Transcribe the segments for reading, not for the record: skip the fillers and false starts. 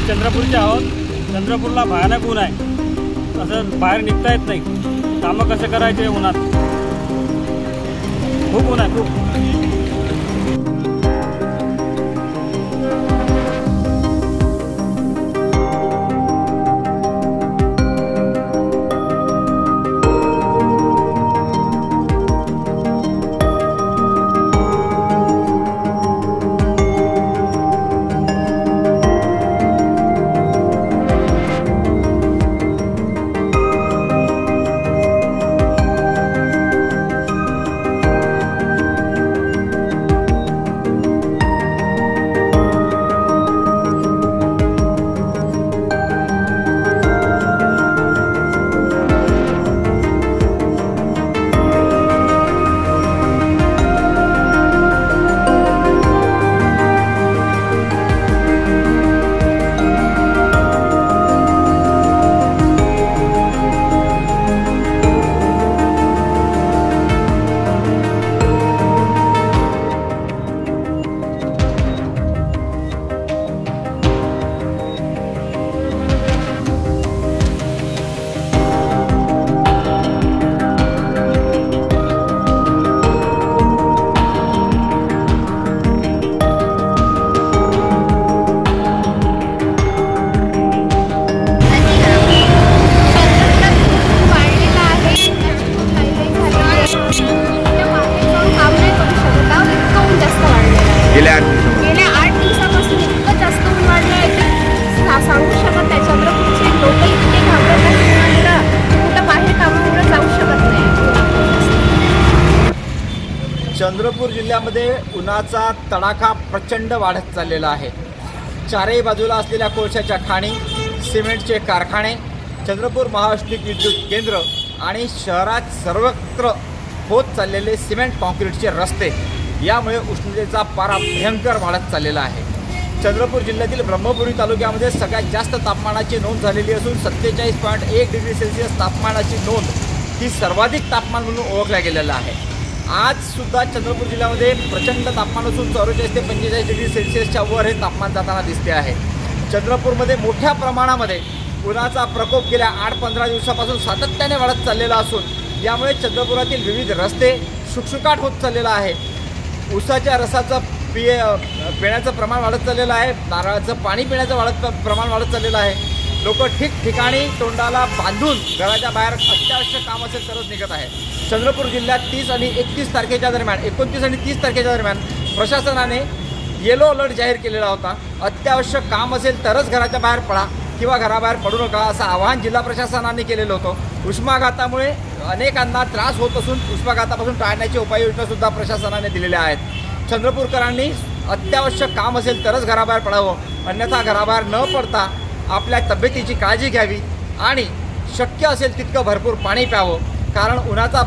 आम्ही चंद्रपूरचे आहोत। चंद्रपूरला भयानक ऊन आहे, असं बाहेर निघता येत नाही। कामं कसे करायचे उन्हात? खूप ऊन आहे, खूप। गेल्या 8 दिवसापासून इतकं जास्त ऊन वाढलं आहे की सांगू शकत नाही। चंद्रपूरचे लोक इतके घाबरत आहेत की कुठं बाहेर कामामुळे जाऊ शकत नाही। चंद्रपूर जिल्ह्यामध्ये उन्हाचा तडाखा प्रचंड वाढत चाललेला आहे। चारही बाजूला असलेल्या कोळशाच्या खाणी, सिमेंटचे कारखाने, चंद्रपूर महाऔष्णिक विद्युत केंद्र आणि शहरात सर्वत्र होत चाललेले सिमेंट कॉन्क्रीटचे रस्ते यामुळे उष्णतेचा पारा भयंकर वाढत चाललेला आहे। चंद्रपूर जिल्ह्यातील ब्रह्मपुरी तालुक्यामध्ये सगळ्यात जास्त तापमानाची नोंद झालेली असून 47.1 डिग्री सेल्सिअस तापमानाची नोंद ही सर्वाधिक तापमान म्हणून ओळखल्या गेलेलं आहे। आज सुद्धा चंद्रपूर जिल्ह्यामध्ये प्रचंड तापमान असून 44 ते 45 डिग्री सेल्सिअसच्या वर हे तापमान जाताना दिसते आहे। चंद्रपूरमध्ये मोठ्या प्रमाणामध्ये उन्हाचा प्रकोप गेल्या 8-15 दिवसापासून सातत्याने वाढत चाललेला असून यामुळे चंद्रपुरातील विविध रस्ते शुकशुकाट होत चाललेला आहे। ऊसाच्या रसाचं पिण्याचं प्रमाण वाढत चाललेलं आहे। नारळाचं पाणी पिण्याचं प्रमाण वाढत चाललेलं आहे। लोक ठिकठिकाणी तोंडाला बांधून घराच्या बाहेर अत्यावश्यक काम असेल तरच निघत आहे। चंद्रपूर जिल्ह्यात 30 आणि 31 तारखेच्या दरम्यान 29 आणि 30 तारखेच्या दरम्यान प्रशासनाने येलो अलर्ट जाहीर केलेला होता। अत्यावश्यक काम असेल तरच घराच्या बाहेर पडा किंवा घराबाहेर पडू नका असं आवाहन जिल्हा प्रशासनाने केलेलं होतं। उष्माघातामुळे अनेकांना त्रास होत असून उष्माघातापासून टाळण्याची उपाययोजनासुद्धा प्रशासनाने दिलेल्या आहेत। चंद्रपूरकरांनी अत्यावश्यक काम असेल तरच घराबाहेर पडावं, अन्यथा घराबाहेर न पडता आपल्या तब्येतीची काळजी घ्यावी आणि शक्य असेल तितकं भरपूर पाणी प्यावं, कारण उन्हाचा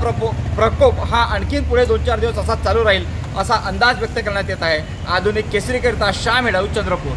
प्रकोप हा आणखीन पुढे 2-4 दिवस असा चालू राहील असा अंदाज व्यक्त करण्यात येत आहे। आधुनिक केसरीकरिता श्याम हेडाऊ, चंद्रपूर।